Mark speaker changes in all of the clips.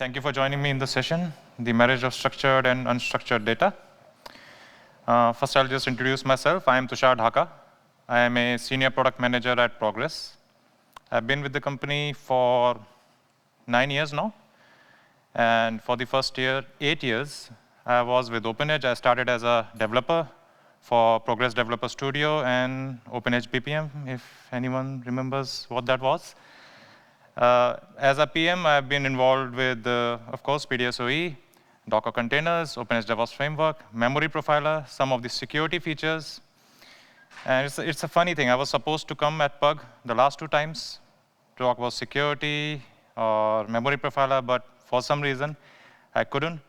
Speaker 1: Thank you for joining me in the session, the marriage of structured and unstructured data. First, I'll just introduce myself. I am Tushar Dhaka. I am a senior product manager at Progress. I've been with the company for 9 years now. And for the first 8 years, I was with OpenEdge. I started as a developer for Progress Developer Studio and OpenEdge BPM, if anyone remembers what that was. As a PM, I've been involved with, of course, PDSOE, Docker containers, OpenEdge DevOps framework, memory profiler, some of the security features. And it's a funny thing. I was supposed to come at PUG the last 2 times to talk about security or memory profiler, but for some reason, I couldn't.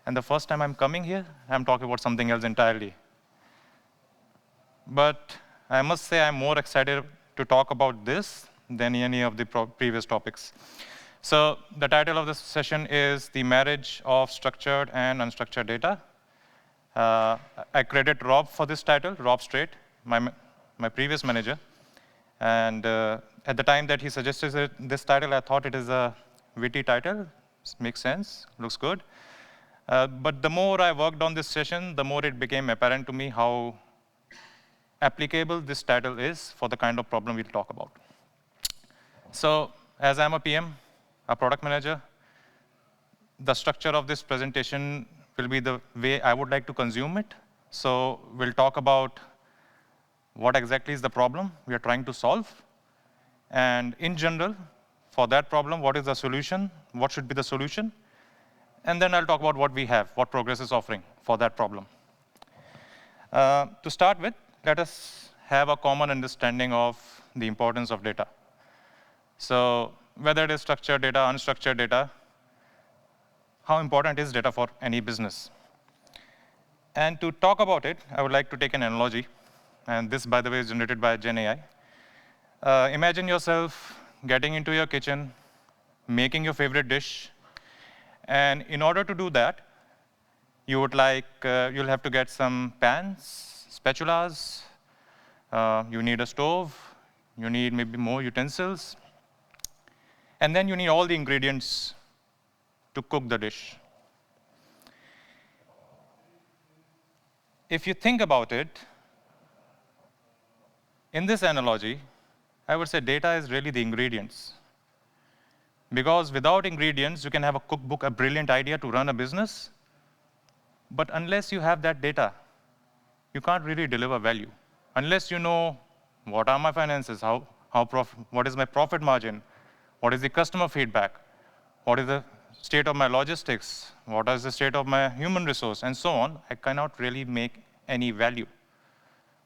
Speaker 1: And the first time I'm coming here, I'm talking about something else entirely. But I must say I'm more excited to talk about this than any of the previous topics. So the title of this session is The Marriage of Structured and Unstructured Data. I credit Rob for this title, Rob Strait, my previous manager. And at the time that he suggested this title, I thought it is a witty title. Makes sense, looks good. But the more I worked on this session, the more it became apparent to me how applicable this title is for the kind of problem we'll talk about. So as I'm a PM, a product manager, the structure of this presentation will be the way I would like to consume it. So we'll talk about what exactly is the problem we are trying to solve. And in general, for that problem, what is the solution? What should be the solution? And then I'll talk about what we have, what Progress is offering for that problem. To start with, let us have a common understanding of the importance of data. So whether it is structured data, unstructured data, how important is data for any business? And to talk about it, I would like to take an analogy. And this, by the way, is generated by Gen AI. Imagine yourself getting into your kitchen, making your favorite dish. And in order to do that, you would you'll have to get some pans, spatulas. You need a stove. You need maybe more utensils. And then you need all the ingredients to cook the dish. If you think about it, in this analogy, I would say data is really the ingredients. Because without ingredients, you can have a cookbook, a brilliant idea to run a business. But unless you have that data, you can't really deliver value. Unless you know what are my finances, what is my profit margin, what is the customer feedback, what is the state of my logistics, what is the state of my human resource, and so on, I cannot really make any value.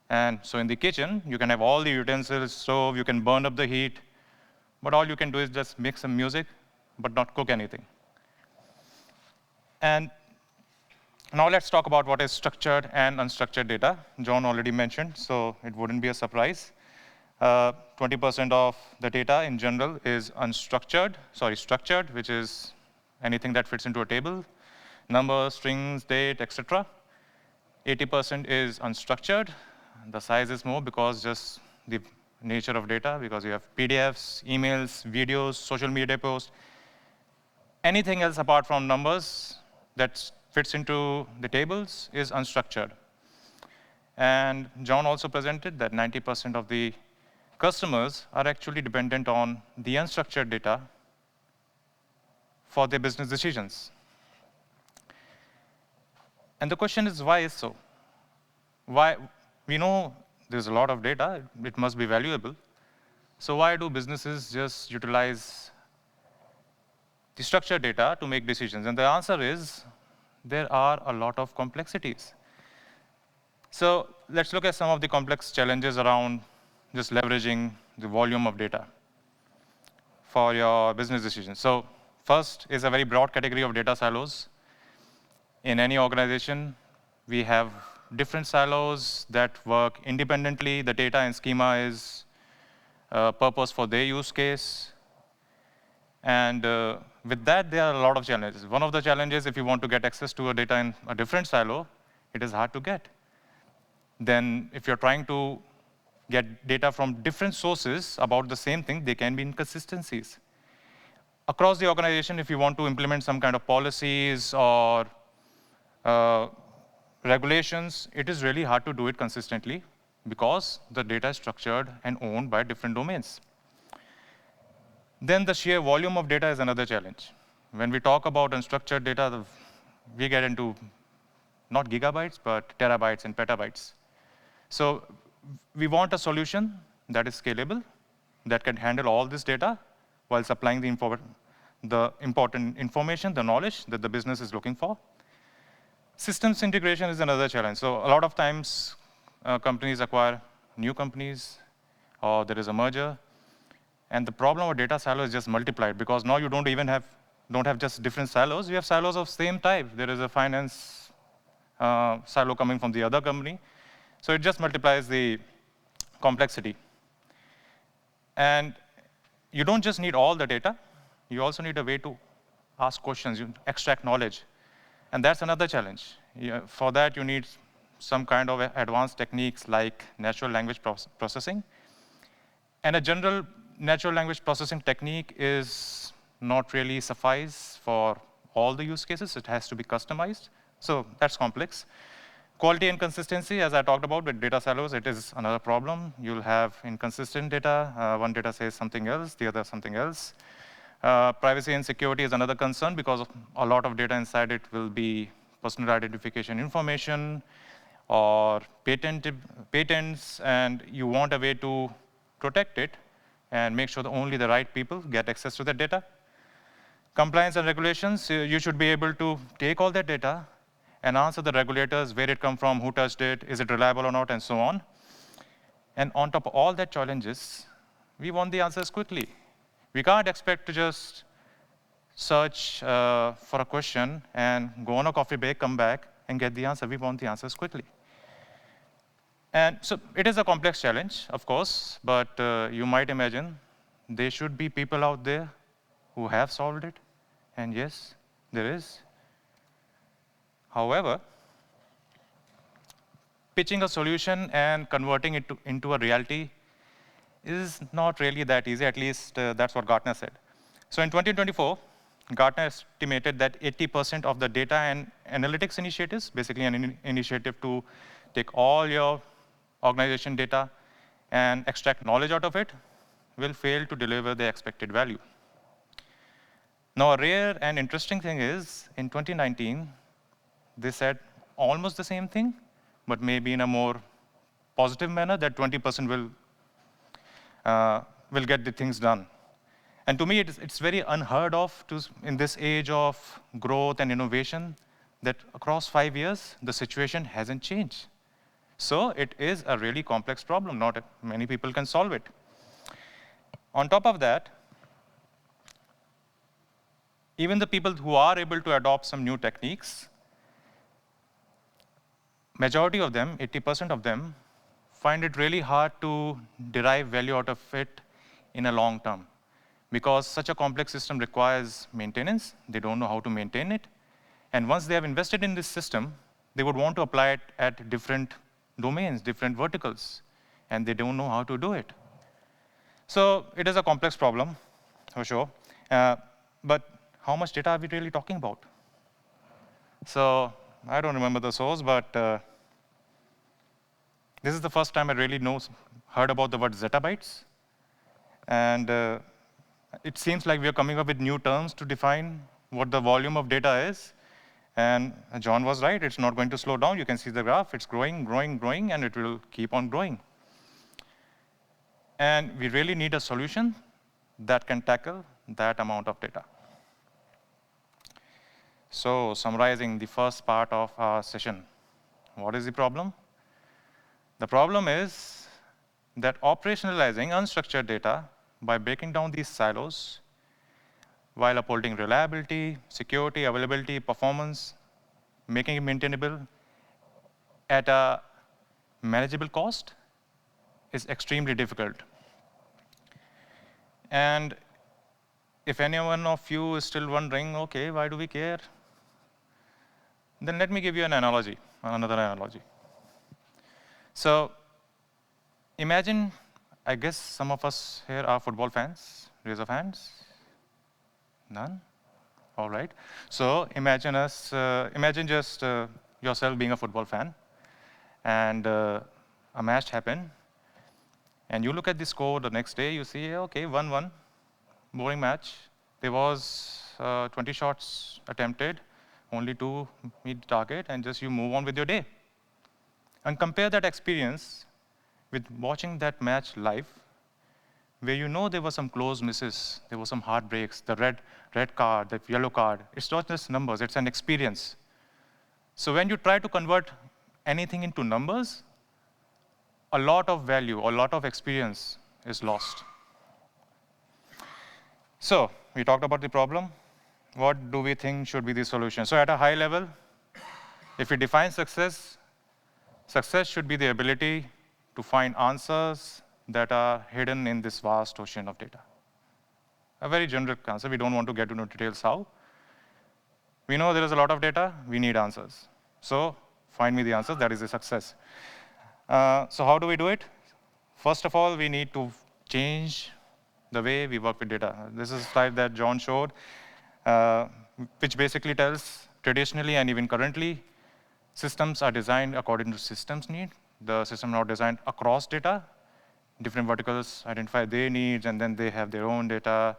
Speaker 1: And so in the kitchen, you can have all the utensils, stove, you can burn up the heat, but all you can do is just make some music, but not cook anything. And now let's talk about what is structured and unstructured data. John already mentioned, so it wouldn't be a surprise. 20% of the data in general is structured, which is anything that fits into a table, numbers, strings, date, etc. 80% is unstructured. The size is more because just the nature of data, because you have PDFs, emails, videos, social media posts. Anything else apart from numbers that fits into the tables is unstructured. And John also presented that 90% of the customers are actually dependent on the unstructured data for their business decisions. And the question is, why is so? Why? We know there's a lot of data. It must be valuable. So why do businesses just utilize the structured data to make decisions? And the answer is, there are a lot of complexities. So let's look at some of the complex challenges around just leveraging the volume of data for your business decisions. So first is a very broad category of data silos. In any organization, we have different silos that work independently. The data and schema is purpose for their use case. And with that, there are a lot of challenges. One of the challenges, if you want to get access to a data in a different silo, it is hard to get. Then if you're trying to get data from different sources about the same thing, there can be inconsistencies. across the organization, if you want to implement some kind of policies or regulations, it is really hard to do it consistently because the data is structured and owned by different domains. Then the sheer volume of data is another challenge. When we talk about unstructured data, we get into not gigabytes, but terabytes and petabytes. So we want a solution that is scalable, that can handle all this data while supplying the important information, the knowledge that the business is looking for. Systems integration is another challenge. So a lot of times, companies acquire new companies, or there is a merger, and the problem of data silo is just multiplied because now you don't have just different silos. You have silos of same type. There is a finance silo coming from the other company. So it just multiplies the complexity. And you don't just need all the data. You also need a way to ask questions, you extract knowledge. And that's another challenge. For that, you need some kind of advanced techniques like natural language processing. And a general natural language processing technique is not really suffice for all the use cases. It has to be customized. So that's complex. Quality and consistency, as I talked about with data silos, it is another problem. You'll have inconsistent data. One data says something else, the other something else. Privacy and security is another concern because a lot of data inside it will be personal identification information or patents, and you want a way to protect it and make sure that only the right people get access to that data. Compliance and regulations, you should be able to take all that data and answer the regulators, where it come from, who touched it, is it reliable or not, and so on. And on top of all that challenges, we want the answers quickly. We can't expect to just search for a question and go on a coffee break, come back, and get the answer. We want the answers quickly. And so it is a complex challenge, of course, but you might imagine there should be people out there who have solved it. And yes, there is. However, pitching a solution and converting it into a reality is not really that easy, at least that's what Gartner said. So in 2024, Gartner estimated that 80% of the data and analytics initiatives, basically an initiative to take all your organization data and extract knowledge out of it, will fail to deliver the expected value. Now, a rare and interesting thing is, in 2019, they said almost the same thing, but maybe in a more positive manner, that 20% will get the things done. And to me, it's very unheard of in this age of growth and innovation that across 5 years, the situation hasn't changed. So it is a really complex problem. Not many people can solve it. On top of that, even the people who are able to adopt some new techniques, majority of them, 80% of them, find it really hard to derive value out of it in a long term. Because such a complex system requires maintenance. They don't know how to maintain it. And once they have invested in this system, they would want to apply it at different domains, different verticals. And they don't know how to do it. So it is a complex problem, for sure. But how much data are we really talking about? So I don't remember the source, but this is the first time I really heard about the word zettabytes. And it seems like we are coming up with new terms to define what the volume of data is. And John was right, it's not going to slow down. You can see the graph, it's growing, growing, growing, and it will keep on growing. And we really need a solution that can tackle that amount of data. So summarizing the first part of our session, what is the problem? The problem is that operationalizing unstructured data by breaking down these silos while upholding reliability, security, availability, performance, making it maintainable at a manageable cost is extremely difficult. And if any one of you is still wondering, okay, why do we care? Then let me give you an analogy, another analogy. So imagine, I guess some of us here are football fans. Raise of hands. None? All right. So imagine just yourself being a football fan, and a match happened, and you look at the score the next day, you see, okay, 1-1, boring match. There was 20 shots attempted, only 2 meet the target, and just you move on with your day. And compare that experience with watching that match live, where you know there were some close misses, there were some heartbreaks, the red card, the yellow card. It's not just numbers, it's an experience. So when you try to convert anything into numbers, a lot of value, a lot of experience is lost. So we talked about the problem. What do we think should be the solution? So at a high level, if we define success, success should be the ability to find answers that are hidden in this vast ocean of data. A very generic answer. We don't want to get into details how. We know there is a lot of data. We need answers. So find me the answers. That is a success. So how do we do it? First of all, we need to change the way we work with data. This is a slide that John showed, which basically tells traditionally and even currently, systems are designed according to systems need. The system are not designed across data. Different verticals identify their needs, and then they have their own data.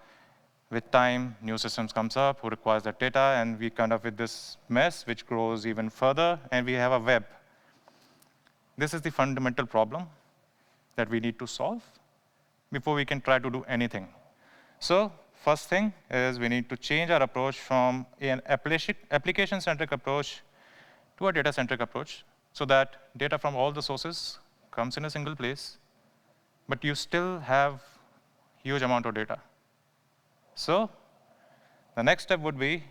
Speaker 1: With time, new systems comes up who requires that data, and we kind of with this mess, which grows even further, and we have a web. This is the fundamental problem that we need to solve before we can try to do anything. So first thing is we need to change our approach from an application-centric approach to a data-centric approach, so that data from all the sources comes in a single place, but you still have huge amount of data. So the next step would be,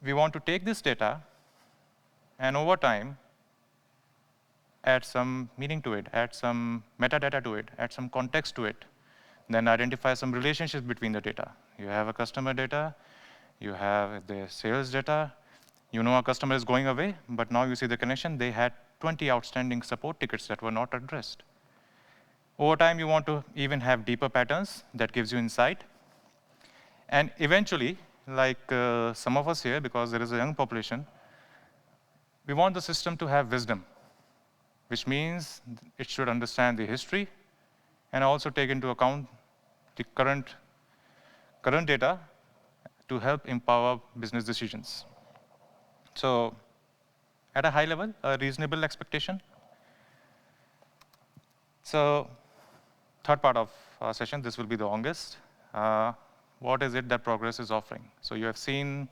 Speaker 1: we want to take this data and over time add some meaning to it, add some metadata to it, add some context to it, then identify some relationships between the data. You have a customer data, you have the sales data, you know a customer is going away, but now you see the connection. They had 20 outstanding support tickets that were not addressed. Over time, you want to even have deeper patterns that gives you insight. And eventually, like some of us here, because there is a young population, we want the system to have wisdom, which means it should understand the history and also take into account the current data to help empower business decisions. So at a high level, a reasonable expectation. So third part of our session, this will be the longest. What is it that Progress is offering? So you have seen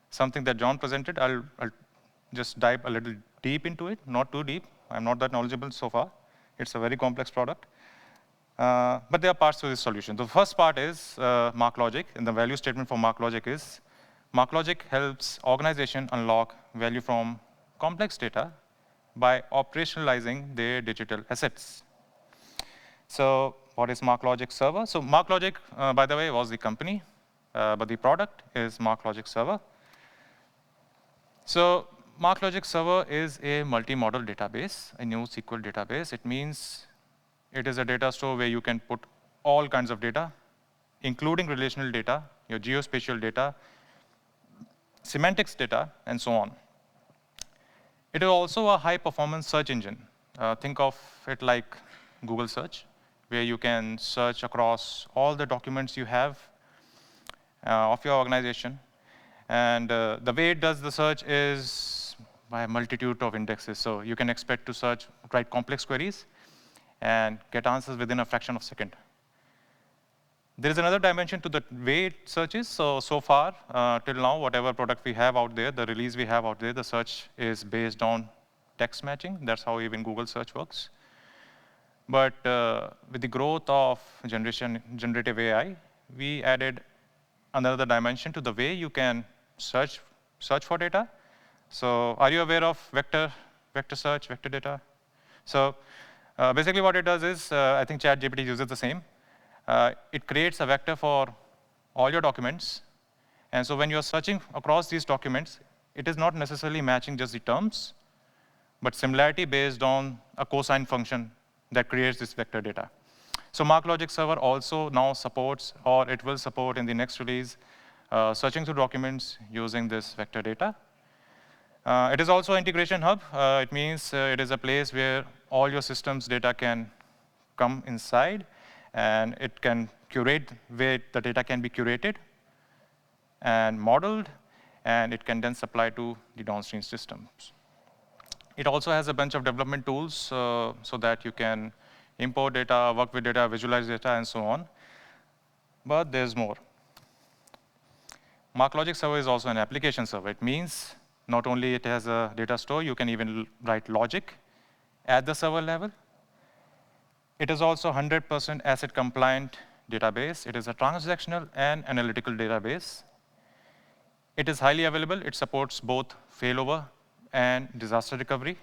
Speaker 1: something that John presented. I'll just dive a little deep into it, not too deep. I'm not that knowledgeable so far. It's a very complex product. But there are parts to this solution. The first part is Marklogic, and the value statement for Marklogic is, Marklogic helps organization unlock value from complex data by operationalizing their digital assets. So what is Marklogic Server? So Marklogic, by the way, was the company, but the product is Marklogic Server. So Marklogic Server is a multi-model database, a new SQL database. It means it is a data store where you can put all kinds of data, including relational data, your geospatial data, semantics data, and so on. It is also a high-performance search engine. Think of it like Google search, where you can search across all the documents you have of your organization. And the way it does the search is by a multitude of indexes. So you can expect to write complex queries, and get answers within a fraction of a second. There is another dimension to the way it searches. So far, till now, whatever product we have out there, the release we have out there, the search is based on text matching. That's how even Google search works. But with the growth of generative AI, we added another dimension to the way you can search for data. So are you aware of vector search, vector data? So basically what it does is, I think ChatGPT uses the same. It creates a vector for all your documents. And so when you're searching across these documents, it is not necessarily matching just the terms, but similarity based on a cosine function that creates this vector data. So Marklogic server also now supports, or it will support in the next release, searching through documents using this vector data. It is also an integration hub. It means it is a place where all your system's data can come inside, and it can curate where the data can be curated and modeled, and it can then supply to the downstream systems. It also has a bunch of development tools so that you can import data, work with data, visualize data, and so on. But there's more. Marklogic server is also an application server. It means not only it has a data store, you can even write logic at the server level. It is also 100% ACID compliant database. It is a transactional and analytical database. It is highly available. It supports both failover and disaster recovery.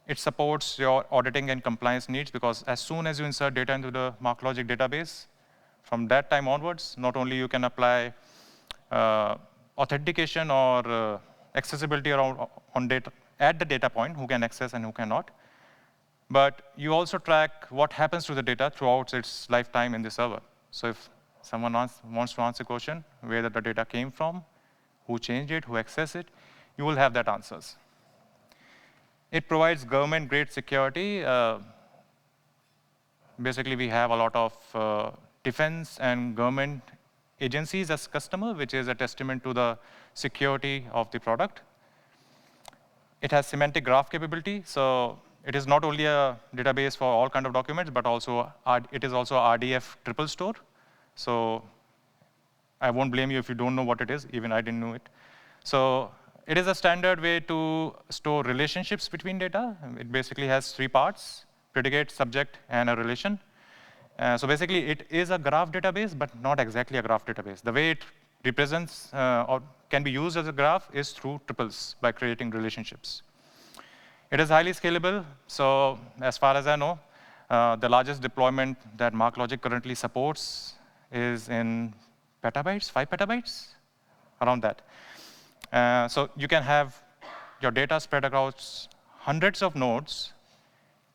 Speaker 1: It supports your auditing and compliance needs, because as soon as you insert data into the Marklogic database, from that time onwards, not only you can apply authentication or accessibility around on data at the data point, who can access and who cannot, but you also track what happens to the data throughout its lifetime in the server. So if someone wants to answer a question, where the data came from, who changed it, who accessed it, you will have that answers. It provides government-grade security. Basically, we have a lot of defense and government agencies as customer, which is a testament to the security of the product. It has semantic graph capability, so it is not only a database for all kinds of documents, but also it is also RDF triple store. So I won't blame you if you don't know what it is. Even I didn't know it. So it is a standard way to store relationships between data. It basically has 3 parts: predicate, subject, and a relation. So basically, it is a graph database, but not exactly a graph database. The way it represents or can be used as a graph is through triples by creating relationships. It is highly scalable. So as far as I know, the largest deployment that Marklogic currently supports is in petabytes, 5 petabytes, around that. So you can have your data spread across hundreds of nodes,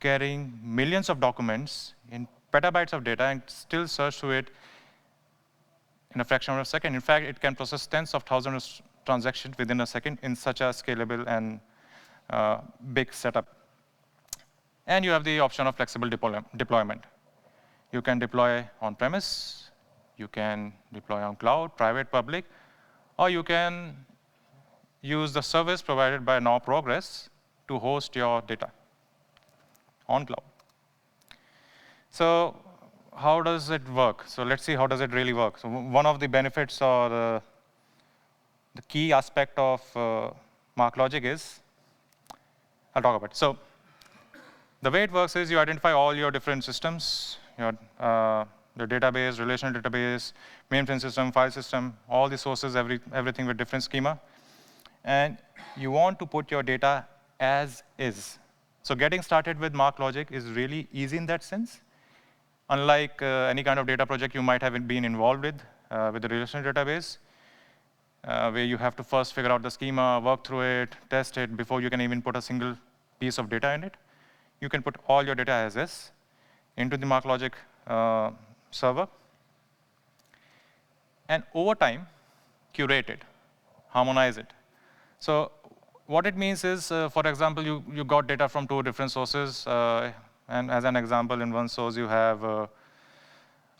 Speaker 1: carrying millions of documents in petabytes of data, and still search through it in a fraction of a second. In fact, it can process tens of thousands of transactions within a second in such a scalable and big setup. And you have the option of flexible deployment. You can deploy on-premise, you can deploy on cloud, private, public, or you can use the service provided by Now Progress to host your data on cloud. So how does it work? So let's see how does it really work. So one of the benefits or the key aspect of Marklogic is, I'll talk about it. So the way it works is you identify all your different systems, the database, relational database, mainframe system, file system, all the sources, everything with different schema. And you want to put your data as is. So getting started with Marklogic is really easy in that sense. Unlike any kind of data project you might have been involved with the relational database, where you have to first figure out the schema, work through it, test it before you can even put a single piece of data in it. You can put all your data as is into the Marklogic server, and over time, curate it, harmonize it. So what it means is, for example, you got data from 2 different sources, and as an example, in one source you have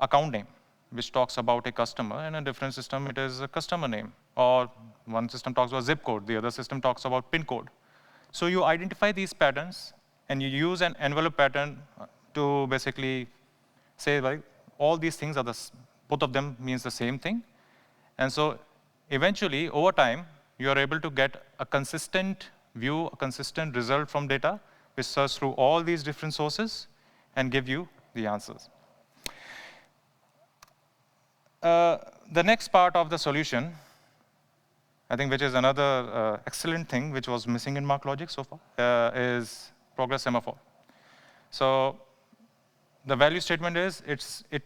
Speaker 1: account name, which talks about a customer, and in a different system it is a customer name. Or one system talks about zip code, the other system talks about pin code. So you identify these patterns, and you use an envelope pattern to basically say, like, all these things are both of them means the same thing. And so eventually, over time, you are able to get a consistent view, a consistent result from data, which search through all these different sources and give you the answers. The next part of the solution, I think, which is another excellent thing which was missing in Marklogic so far, is progress semaphore. So the value statement is it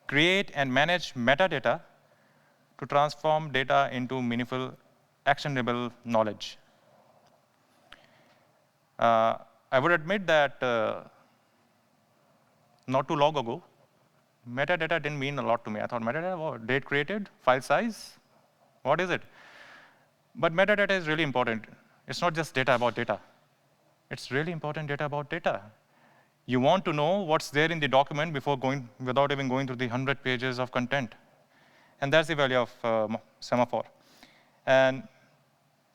Speaker 1: create and manage metadata to transform data into meaningful, actionable knowledge. I would admit that not too long ago, metadata didn't mean a lot to me. I thought metadata, what? Date created, file size, what is it? But metadata is really important. It's not just data about data. It's really important data about data. You want to know what's there in the document without even going through the 100 pages of content. And that's the value of Semaphore. And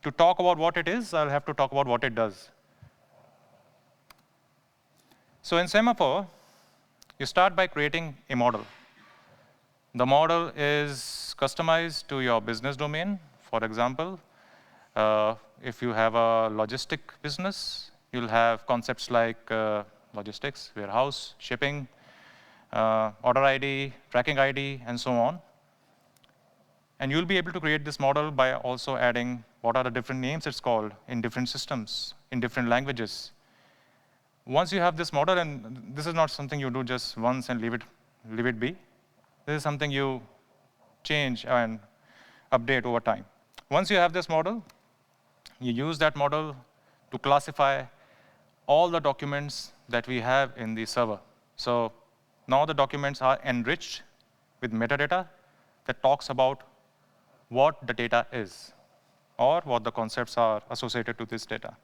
Speaker 1: to talk about what it is, I'll have to talk about what it does. So in Semaphore, you start by creating a model. The model is customized to your business domain. For example, if you have a logistic business, you'll have concepts like logistics, warehouse, shipping, order ID, tracking ID, and so on. And you'll be able to create this model by also adding what are the different names it's called in different systems, in different languages. Once you have this model, and this is not something you do just once and leave it be. This is something you change and update over time. Once you have this model, you use that model to classify all the documents that we have in the server. So now the documents are enriched with metadata that talks about what the data is, or what the concepts are associated to this data.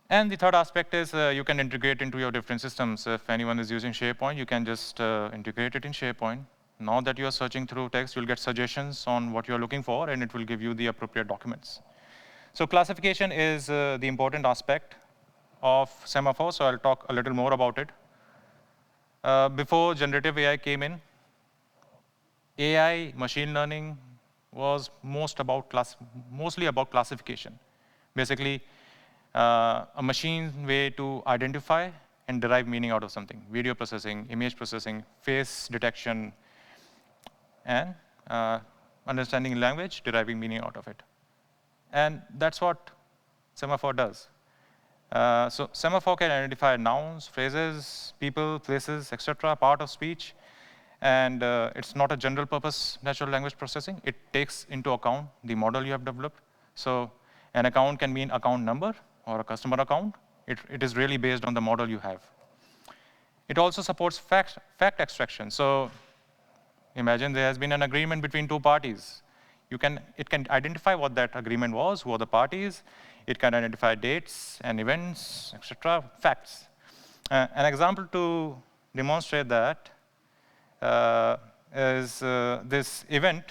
Speaker 1: And the third aspect is you can integrate into your different systems. If anyone is using SharePoint, you can just integrate it in SharePoint. Now that you are searching through text, you'll get suggestions on what you're looking for, and it will give you the appropriate documents. So classification is the important aspect of Semaphore, so I'll talk a little more about it. Before generative AI came in, AI, machine learning was mostly about classification. Basically, a machine way to identify and derive meaning out of something. Video processing, image processing, face detection, and understanding language, deriving meaning out of it. And that's what Semaphore does. So Semaphore can identify nouns, phrases, people, places, etc., part of speech. And it's not a general purpose natural language processing. It takes into account the model you have developed. So an account can mean account number or a customer account. It is really based on the model you have. It also supports fact extraction. So imagine there has been an agreement between two parties. It can identify what that agreement was, who are the parties. It can identify dates and events, etc., facts. An example to demonstrate that is this event.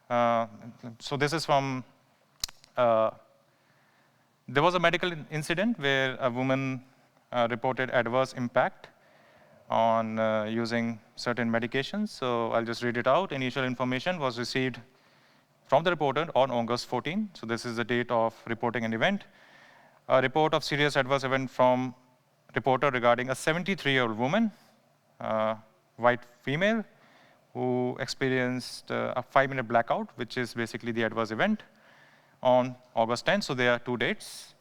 Speaker 1: So this is from, there was a medical incident where a woman reported adverse impact on using certain medications. So I'll just read it out. Initial information was received from the reporter on August 14. So this is the date of reporting an event. A report of serious adverse event from reporter regarding a 73-year-old woman, white female, who experienced a 5-minute blackout, which is basically the adverse event, on August 10. So there are 2 dates.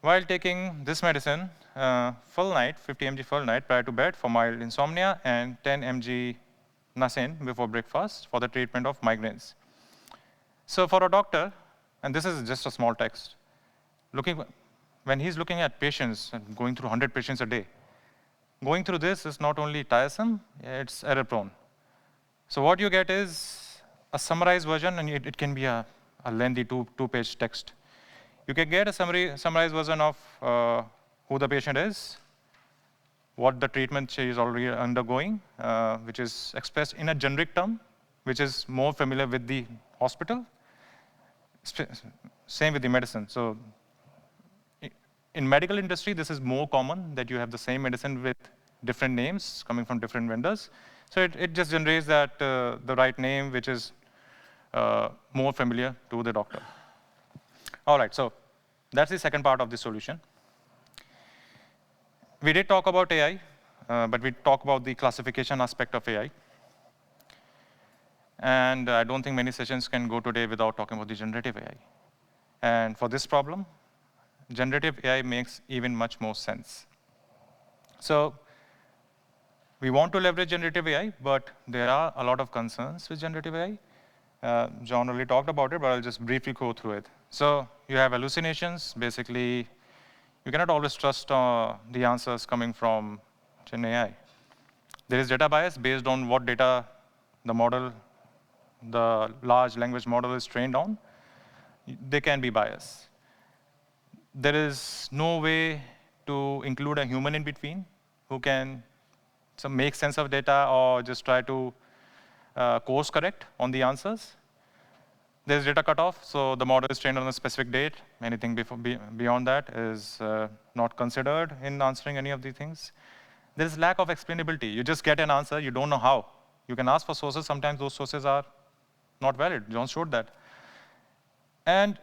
Speaker 1: While taking this medicine, full night, 50 mg full night prior to bed for mild insomnia, and 10 mg Nasin before breakfast for the treatment of migraines. So for a doctor, and this is just a small text, when he's looking at patients and going through 100 patients a day, going through this is not only tiresome, it's error-prone. So what you get is a summarized version, and it can be a lengthy two-page text. You can get a summarized version of who the patient is, what the treatment she is already undergoing, which is expressed in a generic term, which is more familiar with the hospital. Same with the medicine. So in medical industry, this is more common that you have the same medicine with different names coming from different vendors. So it just generates that the right name, which is more familiar to the doctor. All right, so that's the second part of the solution. We did talk about AI, but we talk about the classification aspect of AI. And I don't think many sessions can go today without talking about the generative AI. And for this problem, generative AI makes even much more sense. So we want to leverage generative AI, but there are a lot of concerns with generative AI. John already talked about it, but I'll just briefly go through it. So you have hallucinations. Basically, you cannot always trust the answers coming from Gen AI. There is data bias based on what data the model, the large language model is trained on. There can be bias. There is no way to include a human in between who can make sense of data or just try to course correct on the answers. There's data cutoff, so the model is trained on a specific date. Anything beyond that is not considered in answering any of these things. There's lack of explainability. You just get an answer, you don't know how. You can ask for sources, sometimes those sources are not valid. John showed that. And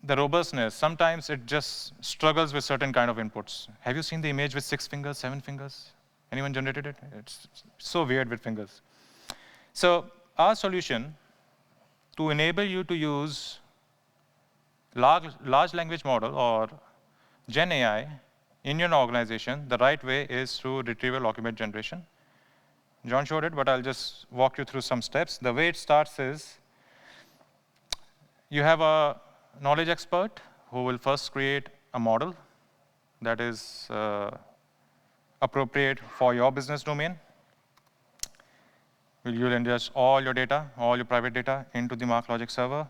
Speaker 1: the robustness, sometimes it just struggles with certain kind of inputs. Have you seen the image with 6 fingers, 7 fingers? Anyone generated it? It's so weird with fingers. So our solution to enable you to use large language model or Gen AI in your organization, the right way is through retrieval augment generation. John showed it, but I'll just walk you through some steps. The way it starts is you have a knowledge expert who will first create a model that is appropriate for your business domain. You'll ingest all your data, all your private data into the Marklogic server.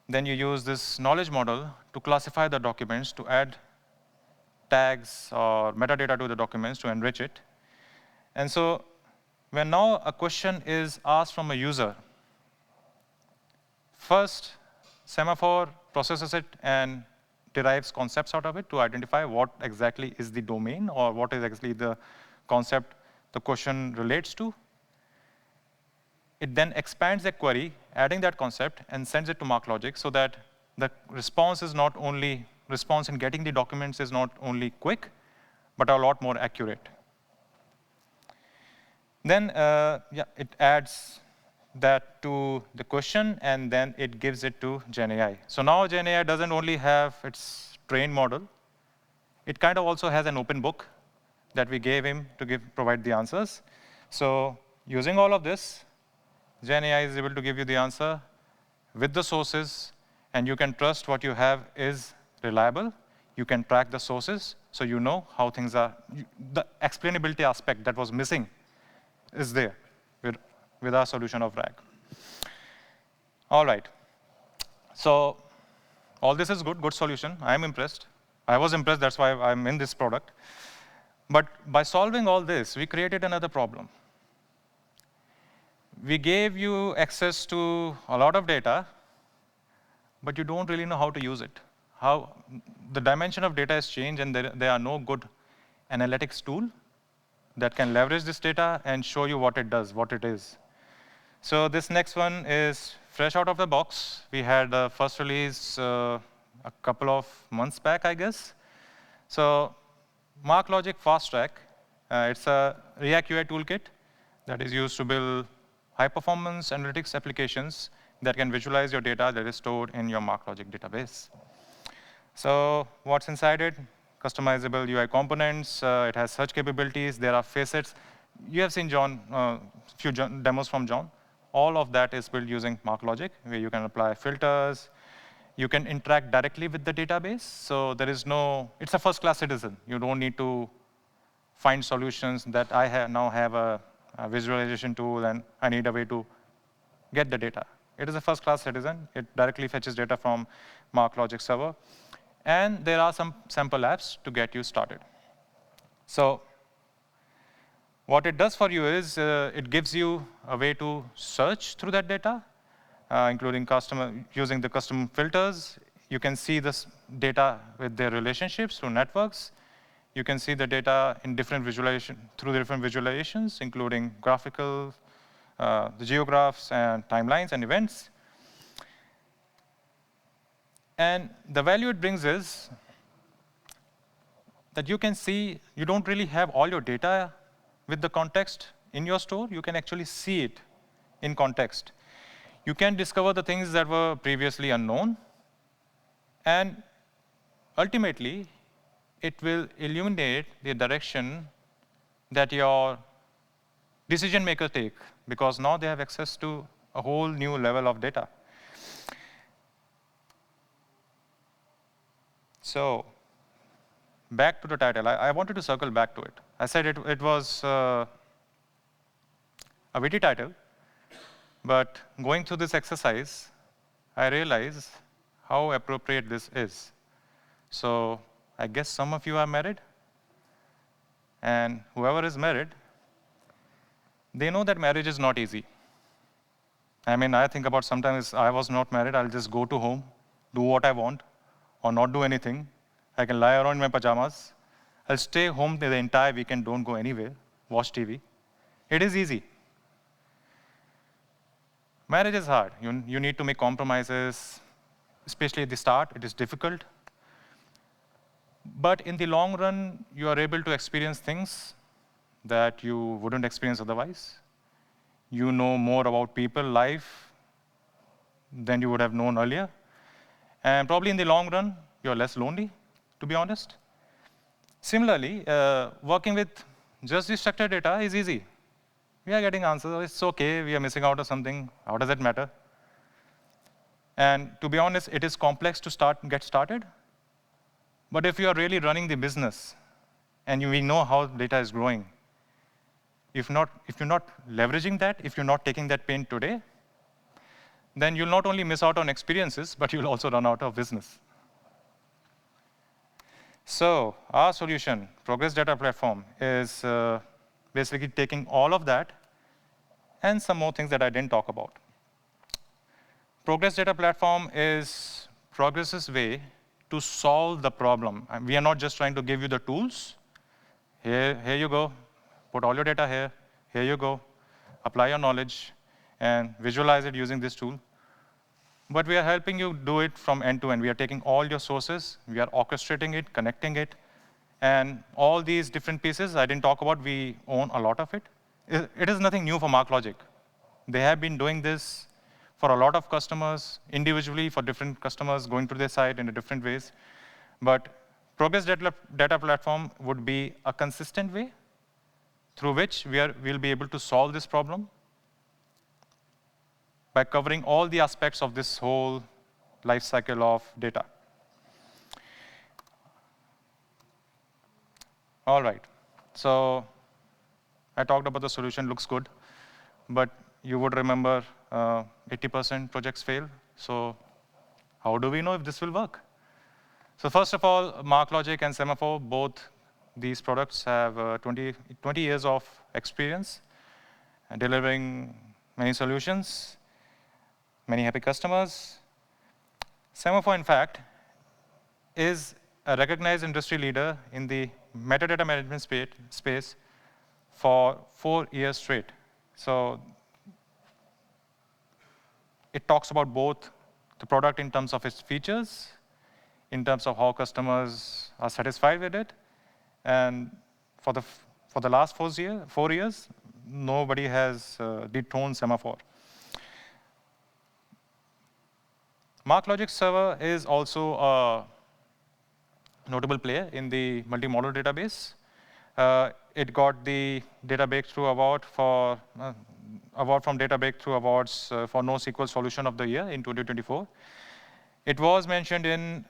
Speaker 1: Then you use this knowledge model to classify the documents, to add tags or metadata to the documents to enrich it. And so when now a question is asked from a user, first, Semaphore processes it and derives concepts out of it to identify what exactly is the domain or what is actually the concept the question relates to. It then expands the query, adding that concept, and sends it to Marklogic so that the response in getting the documents is not only quick, but a lot more accurate. Then it adds that to the question, and then it gives it to Gen AI. So now Gen AI doesn't only have its trained model, it kind of also has an open book that we gave him to provide the answers. So using all of this, Gen AI is able to give you the answer with the sources, and you can trust what you have is reliable. You can track the sources, so you know how things are. The explainability aspect that was missing is there with our solution of RAG. All right. So all this is good solution. I'm impressed. I was impressed, that's why I'm in this product. But by solving all this, we created another problem. We gave you access to a lot of data, but you don't really know how to use it. How the dimension of data has changed, and there are no good analytics tool that can leverage this data and show you what it does, what it is. So this next one is fresh out of the box. We had the first release a couple of months back, I guess. So Marklogic Fast Track, it's a React UI toolkit that is used to build high-performance analytics applications that can visualize your data that is stored in your Marklogic database. So what's inside it? Customizable UI components. It has search capabilities. There are facets. You have seen John, few demos from John. All of that is built using Marklogic, where you can apply filters. You can interact directly with the database. So there is no, it's a first-class citizen. You don't need to find solutions that I now have a visualization tool, and I need a way to get the data. It is a first-class citizen. It directly fetches data from Marklogic server. And there are some sample apps to get you started. So what it does for you is it gives you a way to search through that data, including using the custom filters. You can see this data with their relationships through networks. You can see the data in different through different visualizations, including graphical, the geographs, and timelines and events. And the value it brings is that you can see you don't really have all your data with the context in your store. You can actually see it in context. You can discover the things that were previously unknown. And ultimately, it will illuminate the direction that your decision makers take, because now they have access to a whole new level of data. So back to the title, I wanted to circle back to it. I said it was a witty title, but going through this exercise, I realized how appropriate this is. So I guess some of you are married, and whoever is married, they know that marriage is not easy. I mean, I think about sometimes I was not married, I'll just go to home, do what I want, or not do anything. I can lie around in my pajamas. I'll stay home the entire weekend, don't go anywhere, watch TV. It is easy. Marriage is hard. You need to make compromises, especially at the start. It is difficult. But in the long run, you are able to experience things that you wouldn't experience otherwise. You know more about people, life, than you would have known earlier. And probably in the long run, you're less lonely, to be honest. Similarly, working with just the structured data is easy. We are getting answers. It's OK. We are missing out on something. How does it matter? And to be honest, it is complex to get started. But if you are really running the business, and we know how data is growing, if you're not leveraging that, if you're not taking that pain today, then you'll not only miss out on experiences, but you'll also run out of business. So our solution, Progress Data Platform, is basically taking all of that and some more things that I didn't talk about. Progress Data Platform is Progress's way to solve the problem. And we are not just trying to give you the tools. Here you go. Put all your data here. Here you go. Apply your knowledge and visualize it using this tool. But we are helping you do it from end to end. We are taking all your sources. We are orchestrating it, connecting it. And all these different pieces I didn't talk about, we own a lot of it. It is nothing new for Marklogic. They have been doing this for a lot of customers, individually for different customers going to their site in different ways. But Progress Data Platform would be a consistent way through which we'll be able to solve this problem by covering all the aspects of this whole life cycle of data. All right. So I talked about the solution looks good, but you would remember 80% projects fail. So how do we know if this will work? So first of all, Marklogic and Semaphore, both these products have 20 years of experience delivering many solutions, many happy customers. Semaphore, in fact, is a recognized industry leader in the metadata management space for 4 years straight. So it talks about both the product in terms of its features, in terms of how customers are satisfied with it. And for the last 4 years, nobody has dethroned Semaphore. Marklogic server is also a notable player in the multi-model database. It got the Data Breakthrough Award from Data Breakthrough Awards for NoSQL Solution of the Year in 2024. It was mentioned in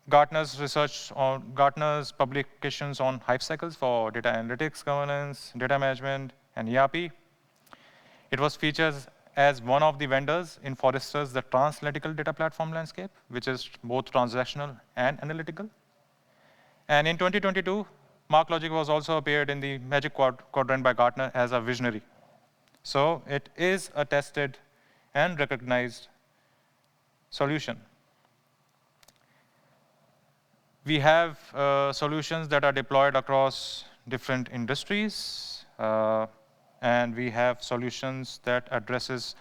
Speaker 1: Gartner's publications on hype cycles for data analytics, governance, data management, and ERP. It was featured as one of the vendors in Forrester's the Transanalytical Data Platform Landscape, which is both transactional and analytical. And in 2022, Marklogic was also appeared in the Magic Quadrant by Gartner as a visionary. So it is a tested and recognized solution. We have solutions that are deployed across different industries, and we have solutions that addresses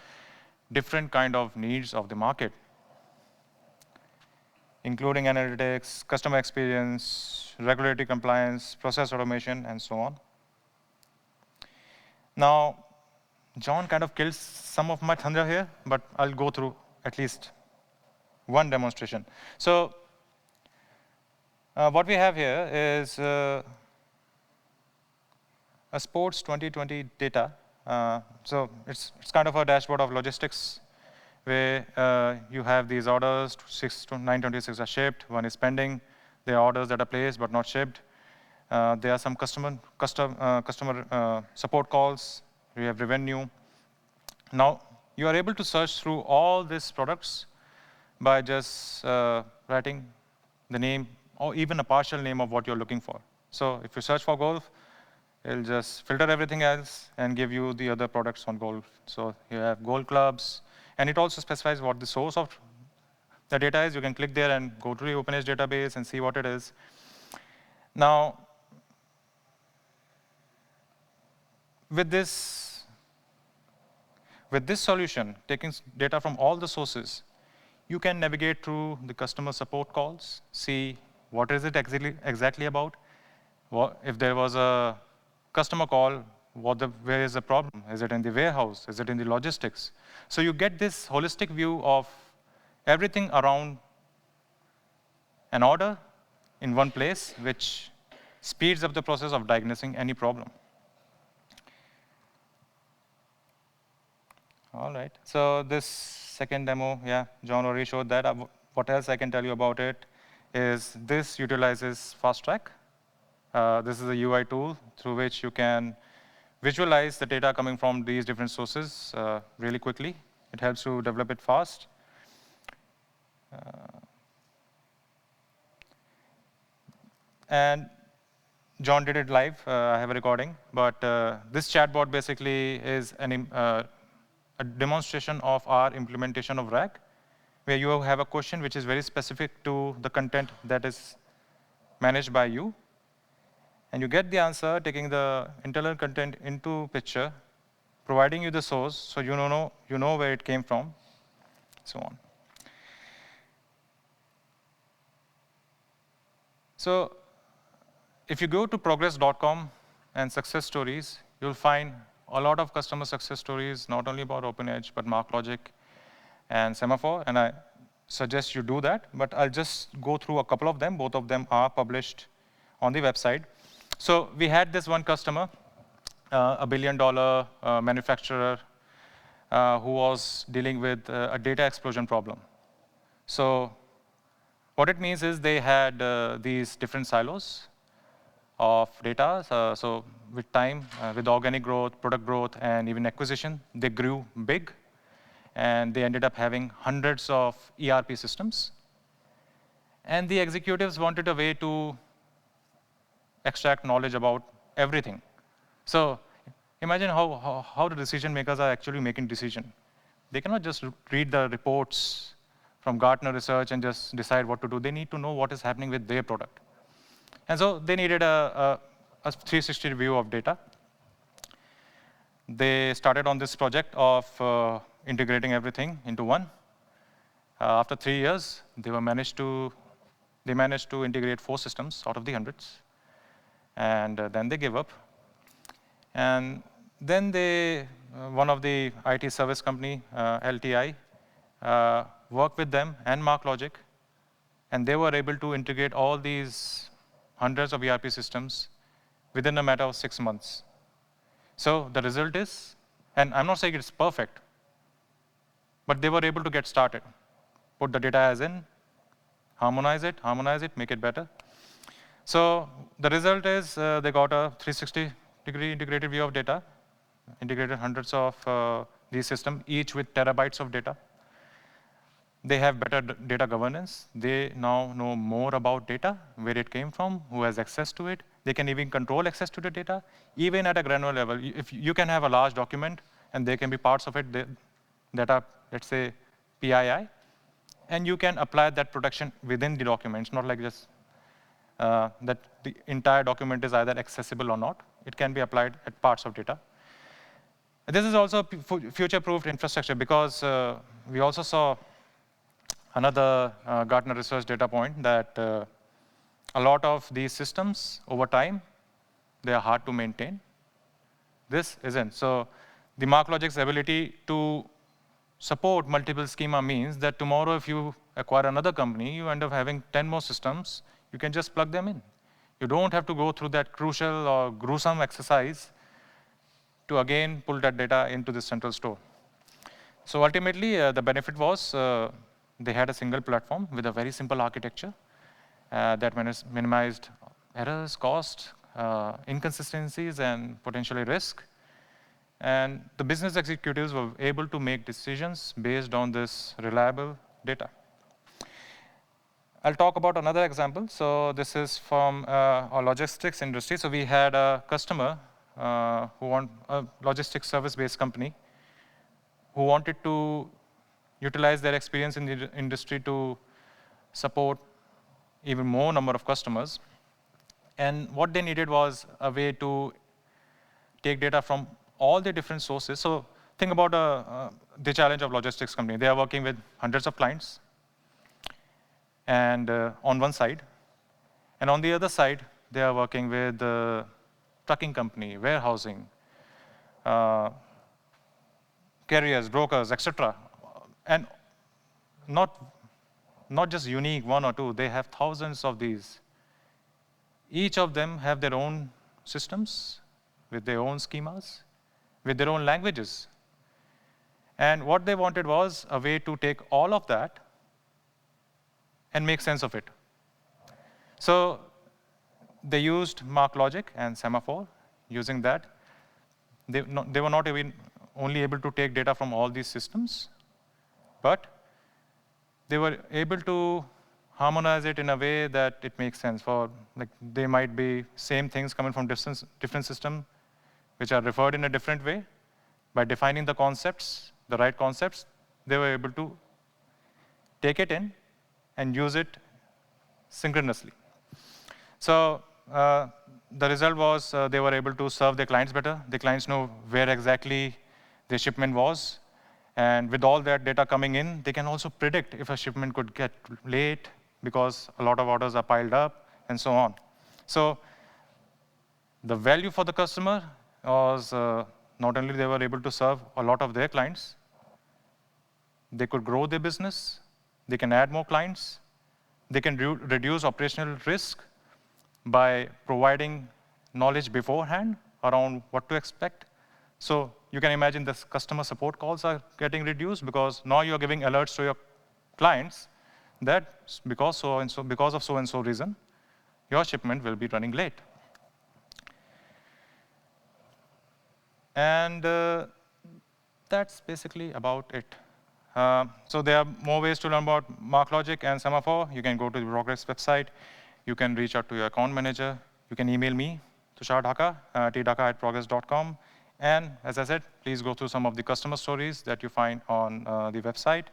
Speaker 1: different kind of needs of the market, including analytics, customer experience, regulatory compliance, process automation, and so on. Now, John kind of killed some of my thunder here, but I'll go through at least one demonstration. So what we have here is a sports 2020 data. So it's kind of a dashboard of logistics where you have these orders, 6 to 926 are shipped, 1 is pending, There are orders that are placed but not shipped. There are some customer support calls. We have revenue. Now, you are able to search through all these products by just writing the name or even a partial name of what you're looking for. So if you search for golf, it'll just filter everything else and give you the other products on golf. So you have golf clubs, and it also specifies what the source of the data is. You can click there and go to the OpenEdge database and see what it is. Now, with this solution, taking data from all the sources, you can navigate through the customer support calls, see what is it exactly about. If there was a customer call, where is the problem? Is it in the warehouse? Is it in the logistics? So you get this holistic view of everything around an order in one place, which speeds up the process of diagnosing any problem. All right, so this second demo, yeah, John already showed that. What else I can tell you about it is this utilizes Fast Track. This is a UI tool through which you can visualize the data coming from these different sources really quickly. It helps you develop it fast. And John did it live. I have a recording. But this chatbot basically is a demonstration of our implementation of RAG, where you have a question which is very specific to the content that is managed by you. And you get the answer, taking the internal content into picture, providing you the source, so you know where it came from, so on. So if you go to progress.com and success stories, you'll find a lot of customer success stories, not only about OpenEdge, but Marklogic and Semaphore. And I suggest you do that. But I'll just go through a couple of them. Both of them are published on the website. So we had this one customer, a $1 billion manufacturer, who was dealing with a data explosion problem. So what it means is they had these different silos of data. So with time, with organic growth, product growth, and even acquisition, they grew big. And they ended up having hundreds of ERP systems. And the executives wanted a way to extract knowledge about everything. So imagine how the decision makers are actually making decisions. They cannot just read the reports from Gartner research and just decide what to do. They need to know what is happening with their product. And so they needed a 360 view of data. They started on this project of integrating everything into one. After 3 years, they managed to integrate 4 systems out of the hundreds. And then they gave up. And then one of the IT service company, LTI, worked with them and Marklogic, and they were able to integrate all these hundreds of ERP systems within a matter of 6 months. So the result is, and I'm not saying it's perfect, but they were able to get started. Put the data as in, harmonize it, make it better. So the result is they got a 360-degree integrated view of data, integrated hundreds of these systems, each with terabytes of data. They have better data governance. They now know more about data, where it came from, who has access to it. They can even control access to the data, even at a granular level. If you can have a large document, and there can be parts of it that are, let's say, PII, and you can apply that protection within the document. It's not like just that the entire document is either accessible or not. It can be applied at parts of data. This is also future-proofed infrastructure, because we also saw another Gartner research data point that a lot of these systems, over time, they are hard to maintain. This isn't. So the Marklogic's ability to support multiple schema means that tomorrow, if you acquire another company, you end up having 10 more systems. You can just plug them in. You don't have to go through that crucial or gruesome exercise to again pull that data into the central store. So ultimately, the benefit was they had a single platform with a very simple architecture. that minimized errors, cost, inconsistencies, and potentially risk. And the business executives were able to make decisions based on this reliable data. I'll talk about another example. So this is from our logistics industry. So we had a customer who want a logistics service-based company who wanted to utilize their experience in the industry to support even more number of customers. And what they needed was a way to take data from all the different sources. So think about the challenge of logistics company. They are working with hundreds of clients, and on one side. And on the other side, they are working with trucking company, warehousing, carriers, brokers, etc. And not just unique one or two, they have thousands of these. Each of them have their own systems with their own schemas, with their own languages. And what they wanted was a way to take all of that and make sense of it. So they used Marklogic and Semaphore. Using that, they were not even only able to take data from all these systems, but they were able to harmonize it in a way that it makes sense. For like, they might be same things coming from different systems, which are referred in a different way. By defining the concepts, the right concepts, they were able to take it in and use it synchronously. So the result was they were able to serve their clients better. The clients know where exactly their shipment was. And with all that data coming in, they can also predict if a shipment could get late because a lot of orders are piled up and so on. So the value for the customer was not only they were able to serve a lot of their clients, they could grow their business, they can add more clients, they can reduce operational risk by providing knowledge beforehand around what to expect. So you can imagine the customer support calls are getting reduced because now you're giving alerts to your clients that because of so and so reason, your shipment will be running late. And that's basically about it. So there are more ways to learn about Marklogic and Semaphore. You can go to the Progress website. You can reach out to your account manager. You can email me, Tushar Dhaka, tdhaka@progress.com. And as I said, please go through some of the customer stories that you find on the website.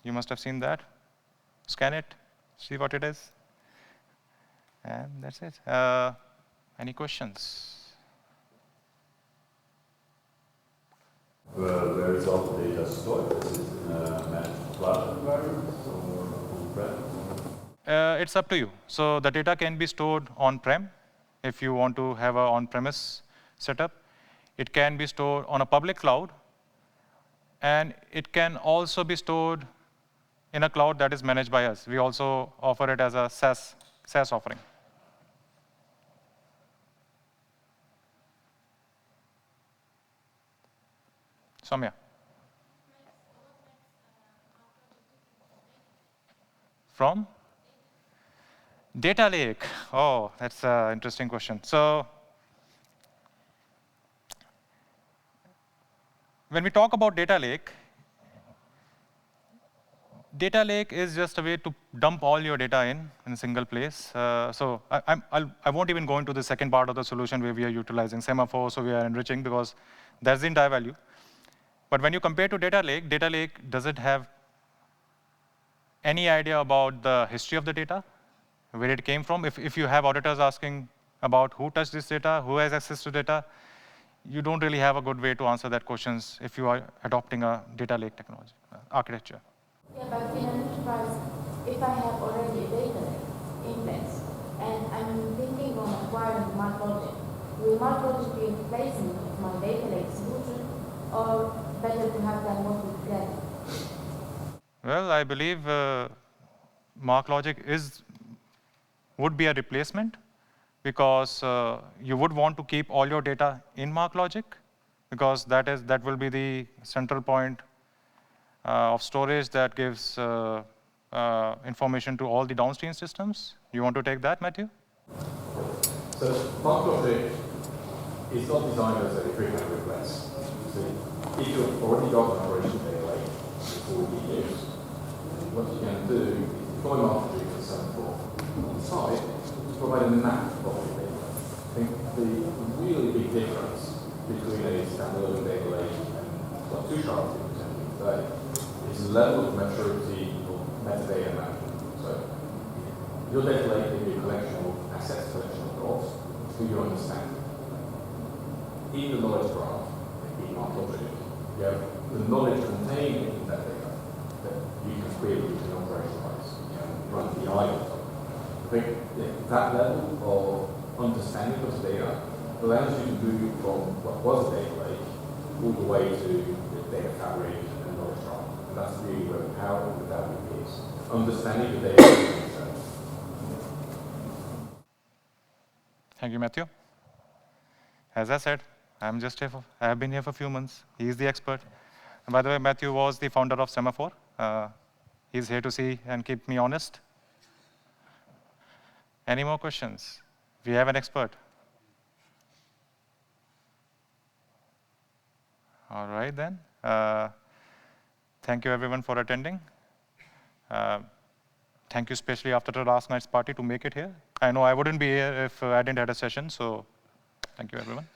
Speaker 1: You must have seen that. Scan it, see what it is. And that's it. Any questions?
Speaker 2: Well, where is all the data stored? Is it in a managed cloud environment or on-prem?
Speaker 1: It's up to you. So the data can be stored on-prem if you want to have an on-premise setup. It can be stored on a public cloud. And it can also be stored in a cloud that is managed by us. We also offer it as a SaaS offering. Soumya. From? Data lake. Oh, that's an interesting question. So when we talk about data lake is just a way to dump all your data in a single place. So I won't even go into the second part of the solution where we are utilizing Semaphore, so we are enriching because that's the entire value. But when you compare to data lake doesn't have any idea about the history of the data, where it came from. If you have auditors asking about who touched this data, who has access to data, you don't really have a good way to answer that questions if you are adopting a data lake technology, architecture.
Speaker 3: Yeah, but in an enterprise, if I have already a data lake in place, and I'm thinking on acquiring Marklogic, will Marklogic be a replacement of my data lake solution, or better to have them working together?
Speaker 1: Well, I believe Marklogic would be a replacement because you would want to keep all your data in Marklogic because that will be the central point of storage that gives information to all the downstream systems. You want to take that, Matthew?
Speaker 2: So Marklogic is not designed as a frequent request. So if you've already got an operation data lake before you use, what you can do is deploy Marklogic for Semaphore on the side to provide a map of your data. I think the really big difference between a standalone data lake and what Tushar is presenting today is the level of maturity of metadata management. So your data lake can be a collection of assets, collection of roles, who you understand. In the knowledge graph, in Marklogic, you have the knowledge contained in that data that you can query, you can operationalize, you can run BI on top. I think that level of understanding of the data allows you to move from what was a data lake all the way to the data fabric and knowledge graph. And that's really where the power of the value is. Understanding the data itself.
Speaker 1: Thank you, Matthew. As I said, I have been here for a few months. He's the expert. And by the way, Matthew was the founder of Semaphore. He's here to see and keep me honest. Any more questions? We have an expert. All right, then. Thank you, everyone, for attending. Thank you, especially after the last night's party, to make it here. I know I wouldn't be here if I didn't have a session, so thank you, everyone.